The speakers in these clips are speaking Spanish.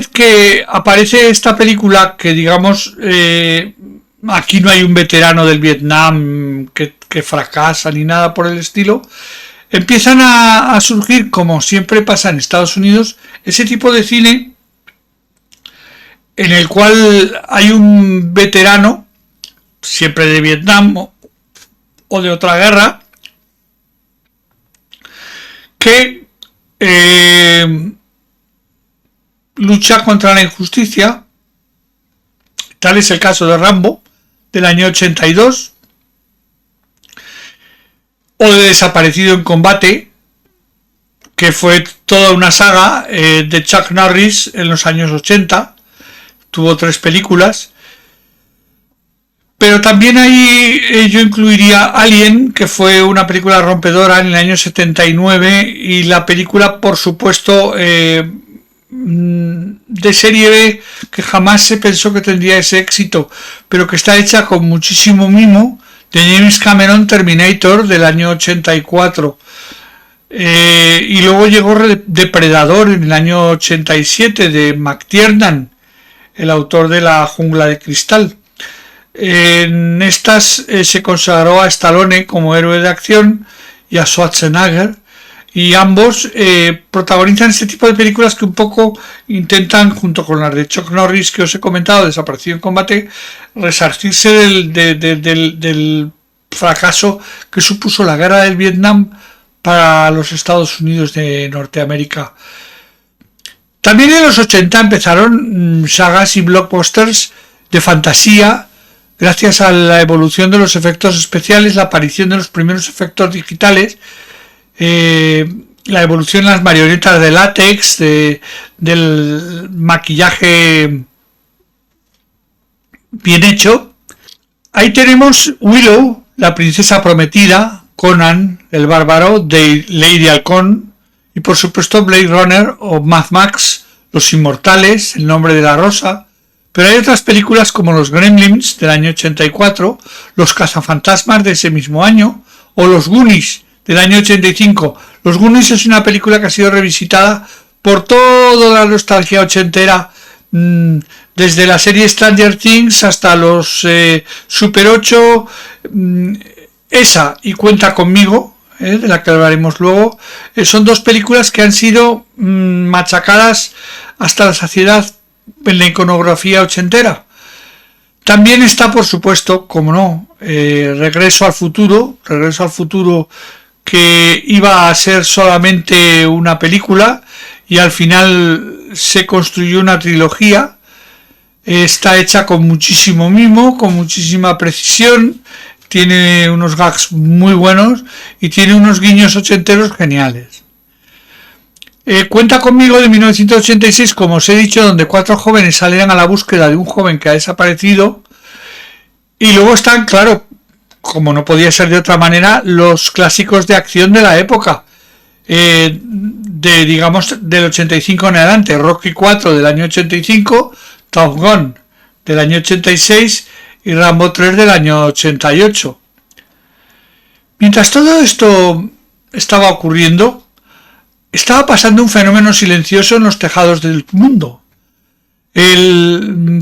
vez que aparece esta película, que digamos, aquí no hay un veterano del Vietnam que fracasa ni nada por el estilo, empiezan a surgir, como siempre pasa en Estados Unidos, ese tipo de cine en el cual hay un veterano, siempre de Vietnam o de otra guerra, que lucha contra la injusticia. Tal es el caso de Rambo, del año 82, o de Desaparecido en Combate, que fue toda una saga de Chuck Norris en los años 80, tuvo 3 películas. Pero también ahí yo incluiría Alien, que fue una película rompedora en el año 79, y la película, por supuesto, de serie B, que jamás se pensó que tendría ese éxito, pero que está hecha con muchísimo mimo, de James Cameron, Terminator, del año 84. Y luego llegó Depredador en el año 87, de McTiernan, el autor de La Jungla de Cristal. En estas se consagró a Stallone como héroe de acción y a Schwarzenegger, y ambos protagonizan este tipo de películas que un poco intentan, junto con las de Chuck Norris que os he comentado, Desaparecido en Combate, resarcirse del fracaso que supuso la guerra del Vietnam para los Estados Unidos de Norteamérica. También en los 80 empezaron sagas y blockbusters de fantasía, gracias a la evolución de los efectos especiales, la aparición de los primeros efectos digitales, la evolución de las marionetas de látex, del maquillaje bien hecho. Ahí tenemos Willow, la princesa prometida, Conan, el bárbaro, de Lady Halcón, y por supuesto Blade Runner o Mad Max, Los Inmortales, El Nombre de la Rosa. Pero hay otras películas como Los Gremlins del año 84, Los Cazafantasmas de ese mismo año, o Los Goonies del año 85. Los Goonies es una película que ha sido revisitada por toda la nostalgia ochentera, desde la serie Stranger Things hasta los Super 8, esa y Cuenta Conmigo, de la que hablaremos luego. Son 2 películas que han sido machacadas hasta la saciedad en la iconografía ochentera. También está, por supuesto, como no, Regreso al Futuro, que iba a ser solamente una película y al final se construyó una trilogía. Está hecha con muchísimo mimo, con muchísima precisión, tiene unos gags muy buenos y tiene unos guiños ochenteros geniales. Cuenta Conmigo, de 1986, como os he dicho, donde 4 jóvenes salen a la búsqueda de un joven que ha desaparecido. Y luego están, claro, como no podía ser de otra manera, los clásicos de acción de la época, digamos del 85 en adelante: Rocky 4 del año 85, Top Gun del año 86 y Rambo 3 del año 88. Mientras todo esto estaba ocurriendo, estaba pasando un fenómeno silencioso en los tejados del mundo.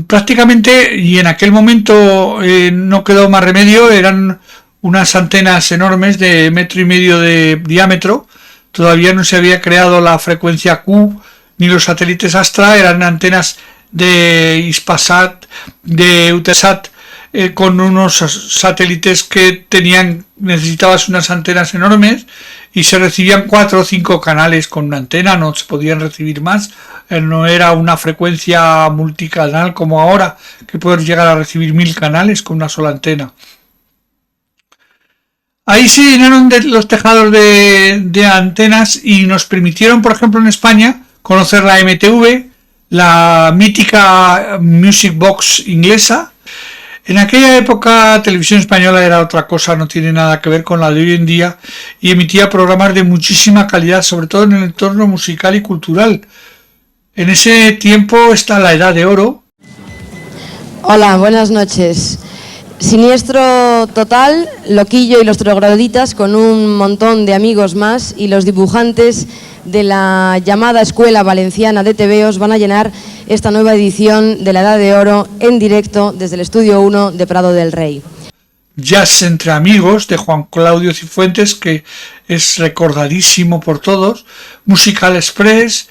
Prácticamente, y en aquel momento no quedó más remedio, eran unas antenas enormes de 1,5 metros de diámetro. Todavía no se había creado la frecuencia Q ni los satélites Astra, eran antenas de Hispasat, de Eutelsat, con unos satélites que necesitabas unas antenas enormes, y se recibían 4 o 5 canales con una antena, no se podían recibir más. No era una frecuencia multicanal como ahora, que puedes llegar a recibir 1000 canales con una sola antena. Ahí se llenaron los tejados de antenas y nos permitieron, por ejemplo, en España, conocer la MTV, la mítica Music Box inglesa. En aquella época Televisión Española era otra cosa, no tiene nada que ver con la de hoy en día, y emitía programas de muchísima calidad, sobre todo en el entorno musical y cultural. En ese tiempo está la Edad de Oro. Hola, buenas noches. Siniestro total, Loquillo y los trogloditas con un montón de amigos más y los dibujantes de la llamada Escuela Valenciana de TVOs van a llenar esta nueva edición de la Edad de Oro en directo desde el Estudio 1 de Prado del Rey. Jazz entre amigos de Juan Claudio Cifuentes, que es recordadísimo por todos. Musical Express.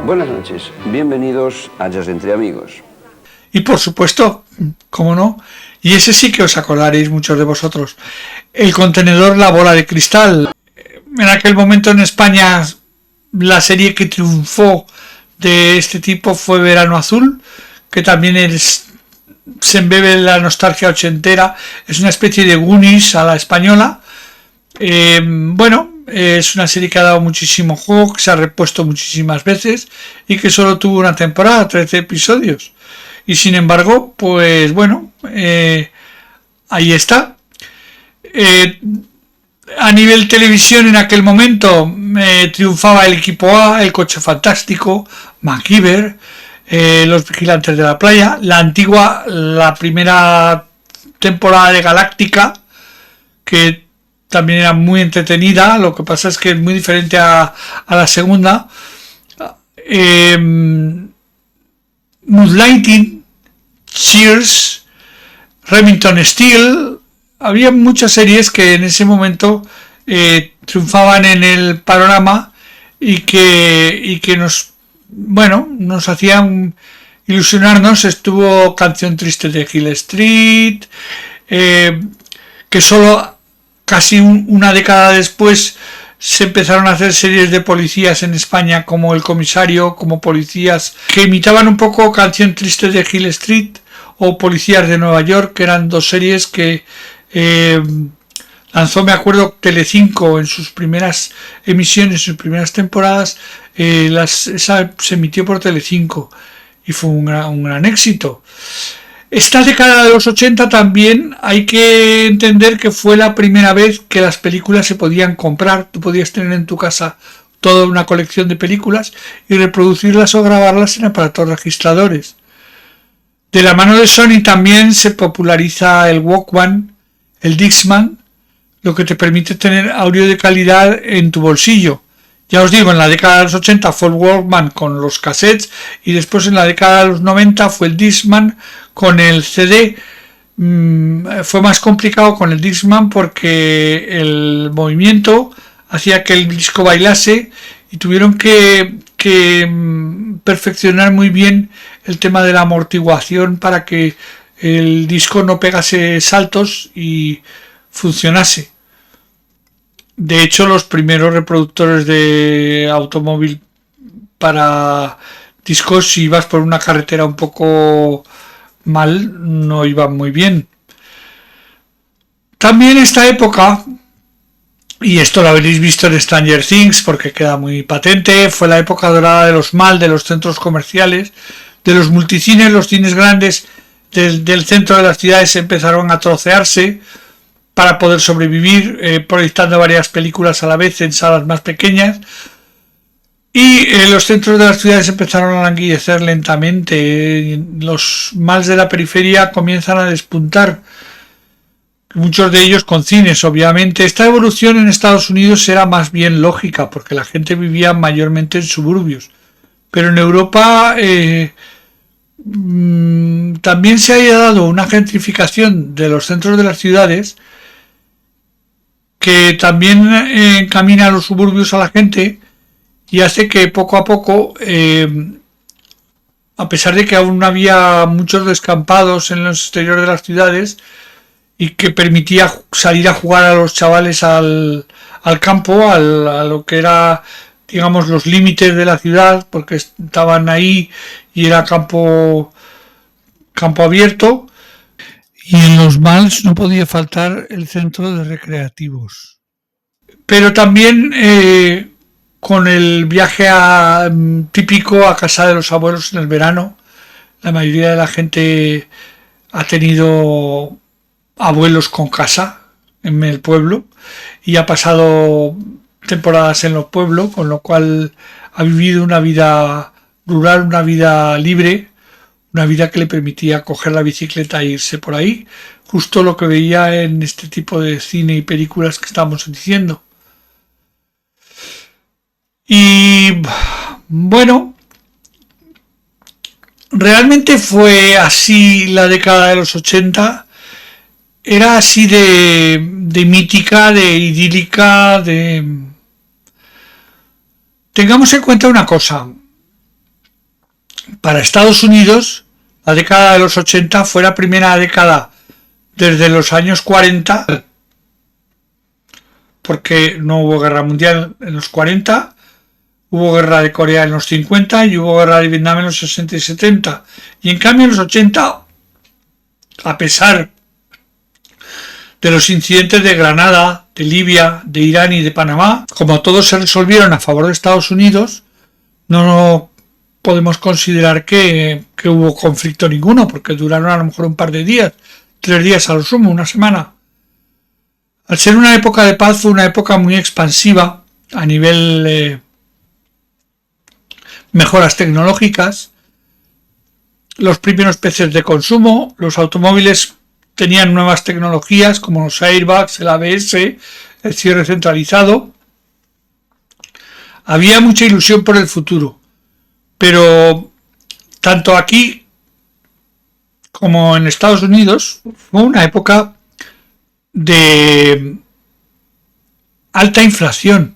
Buenas noches, bienvenidos a Jazz entre amigos. Y por supuesto, cómo no, y ese sí que os acordaréis muchos de vosotros, el contenedor La Bola de Cristal. En aquel momento en España la serie que triunfó de este tipo fue Verano Azul, que también se embebe en la nostalgia ochentera, es una especie de Goonies a la española. Es una serie que ha dado muchísimo juego, que se ha repuesto muchísimas veces y que solo tuvo una temporada, 13 episodios. Y sin embargo, pues bueno, ahí está. A nivel televisión en aquel momento triunfaba el Equipo A, El Coche Fantástico, MacGyver, Los Vigilantes de la Playa, la primera temporada de Galáctica, que también era muy entretenida. Lo que pasa es que es muy diferente a la segunda. Moonlighting, Cheers, Remington Steele. Había muchas series que en ese momento triunfaban en el panorama y que nos hacían ilusionarnos. Estuvo Canción Triste de Hill Street, que solo casi una década después se empezaron a hacer series de policías en España, como El Comisario, como Policías, que imitaban un poco Canción Triste de Hill Street o Policías de Nueva York, que eran dos series que lanzó, me acuerdo, Telecinco en sus primeras emisiones, sus primeras temporadas. Esa se emitió por Telecinco y fue un gran éxito. Esta década de los 80 también hay que entender que fue la primera vez que las películas se podían comprar. Tú podías tener en tu casa toda una colección de películas y reproducirlas o grabarlas en aparatos registradores. De la mano de Sony también se populariza el Walkman, el Discman, lo que te permite tener audio de calidad en tu bolsillo. Ya os digo, en la década de los 80 fue el Walkman con los cassettes y después en la década de los 90 fue el Discman con el CD. Fue más complicado con el Discman porque el movimiento hacía que el disco bailase y tuvieron que perfeccionar muy bien el tema de la amortiguación para que el disco no pegase saltos y funcionase. De hecho, los primeros reproductores de automóvil para discos, si ibas por una carretera un poco mal, no iban muy bien. También esta época, y esto lo habréis visto en Stranger Things porque queda muy patente, fue la época dorada de los mall, de los centros comerciales, de los multicines. Los cines grandes del centro de las ciudades empezaron a trocearse para poder sobrevivir, proyectando varias películas a la vez en salas más pequeñas, y los centros de las ciudades empezaron a languidecer lentamente. Los malls de la periferia comienzan a despuntar, muchos de ellos con cines. Obviamente esta evolución en Estados Unidos era más bien lógica porque la gente vivía mayormente en suburbios, pero en Europa también se haya dado una gentrificación de los centros de las ciudades que también encamina a los suburbios a la gente y hace que poco a poco, a pesar de que aún no había muchos descampados en los exteriores de las ciudades y que permitía salir a jugar a los chavales al campo, a lo que era, digamos, los límites de la ciudad, porque estaban ahí y era campo abierto. Y en los malls no podía faltar el centro de recreativos. Pero también con el viaje típico a casa de los abuelos en el verano, la mayoría de la gente ha tenido abuelos con casa en el pueblo y ha pasado temporadas en los pueblos, con lo cual ha vivido una vida rural, una vida libre, una vida que le permitía coger la bicicleta e irse por ahí, justo lo que veía en este tipo de cine y películas que estamos diciendo. Y bueno, realmente fue así la década de los 80, era así de mítica, de idílica, de... Tengamos en cuenta una cosa, para Estados Unidos la década de los 80 fue la primera década desde los años 40, porque no hubo guerra mundial en los 40, hubo guerra de Corea en los 50 y hubo guerra de Vietnam en los 60 y 70. Y en cambio en los 80, a pesar de los incidentes de Granada, de Libia, de Irán y de Panamá, como todos se resolvieron a favor de Estados Unidos, no podemos considerar que hubo conflicto ninguno, porque duraron a lo mejor un par de días, 3 días a lo sumo, una semana. Al ser una época de paz, fue una época muy expansiva a nivel mejoras tecnológicas, los primeros PCs de consumo, los automóviles tenían nuevas tecnologías como los airbags, el ABS, el cierre centralizado. Había mucha ilusión por el futuro, pero tanto aquí como en Estados Unidos fue una época de alta inflación.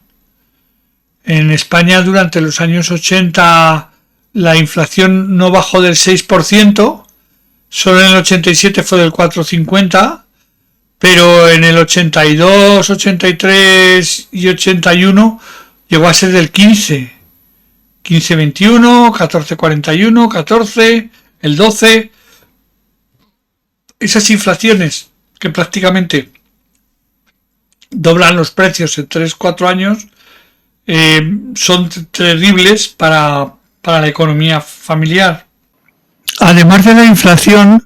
En España durante los años 80 la inflación no bajó del 6%, solo en el 87 fue del 4,50%, pero en el 82, 83 y 81 llegó a ser del 15%. 15,21, 14,41, 14, el 12. Esas inflaciones que prácticamente doblan los precios en 3-4 años son terribles para la economía familiar. Además de la inflación,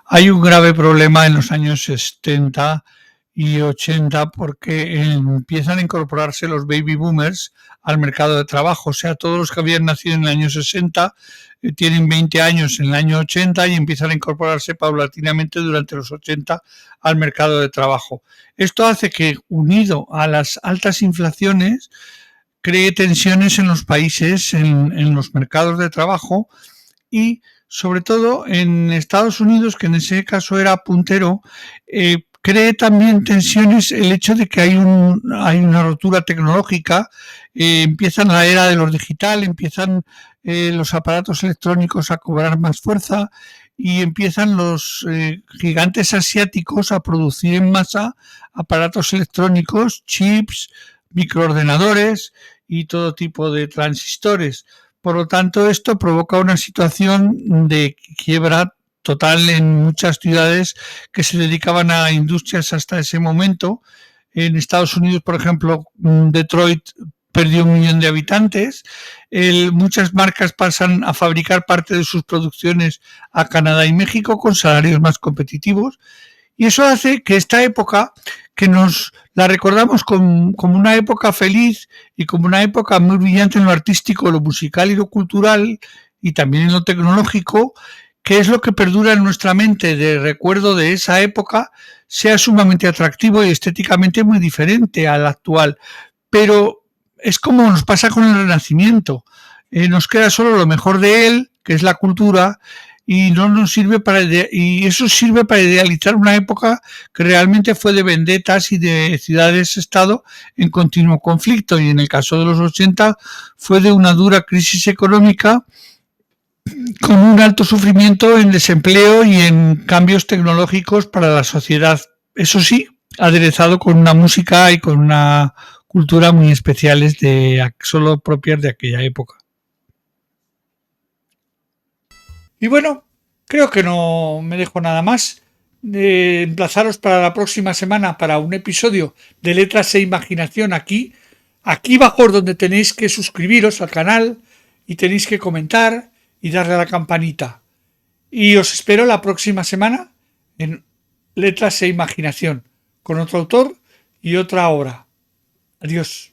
hay un grave problema en los años 70 y 80 porque empiezan a incorporarse los baby boomers al mercado de trabajo. O sea, todos los que habían nacido en el año 60 tienen 20 años en el año 80 y empiezan a incorporarse paulatinamente durante los 80 al mercado de trabajo. Esto hace que, unido a las altas inflaciones, cree tensiones en los países, en los mercados de trabajo y sobre todo en Estados Unidos, que en ese caso era puntero, cree también tensiones el hecho de que hay una rotura tecnológica, empieza la era de lo digital, empiezan los aparatos electrónicos a cobrar más fuerza y empiezan los gigantes asiáticos a producir en masa aparatos electrónicos, chips, microordenadores y todo tipo de transistores. Por lo tanto, esto provoca una situación de quiebra total en muchas ciudades que se dedicaban a industrias hasta ese momento. En Estados Unidos, por ejemplo, Detroit perdió 1 millón de habitantes. Muchas marcas pasan a fabricar parte de sus producciones a Canadá y México con salarios más competitivos. Y eso hace que esta época, que nos la recordamos como una época feliz y como una época muy brillante en lo artístico, lo musical y lo cultural, y también en lo tecnológico, que es lo que perdura en nuestra mente de recuerdo de esa época, sea sumamente atractivo y estéticamente muy diferente al actual. Pero es como nos pasa con el Renacimiento. Nos queda solo lo mejor de él, que es la cultura, y no nos sirve y eso sirve para idealizar una época que realmente fue de vendetas y de ciudades-estado en continuo conflicto, y en el caso de los 80 fue de una dura crisis económica con un alto sufrimiento en desempleo y en cambios tecnológicos para la sociedad. Eso sí, aderezado con una música y con una cultura muy especiales solo propias de aquella época. Y bueno, creo que no me dejo nada más. Emplazaros para la próxima semana para un episodio de Letras e Imaginación aquí abajo, donde tenéis que suscribiros al canal y tenéis que comentar y darle a la campanita. Y os espero la próxima semana en letras e imaginación, con otro autor y otra obra. Adiós.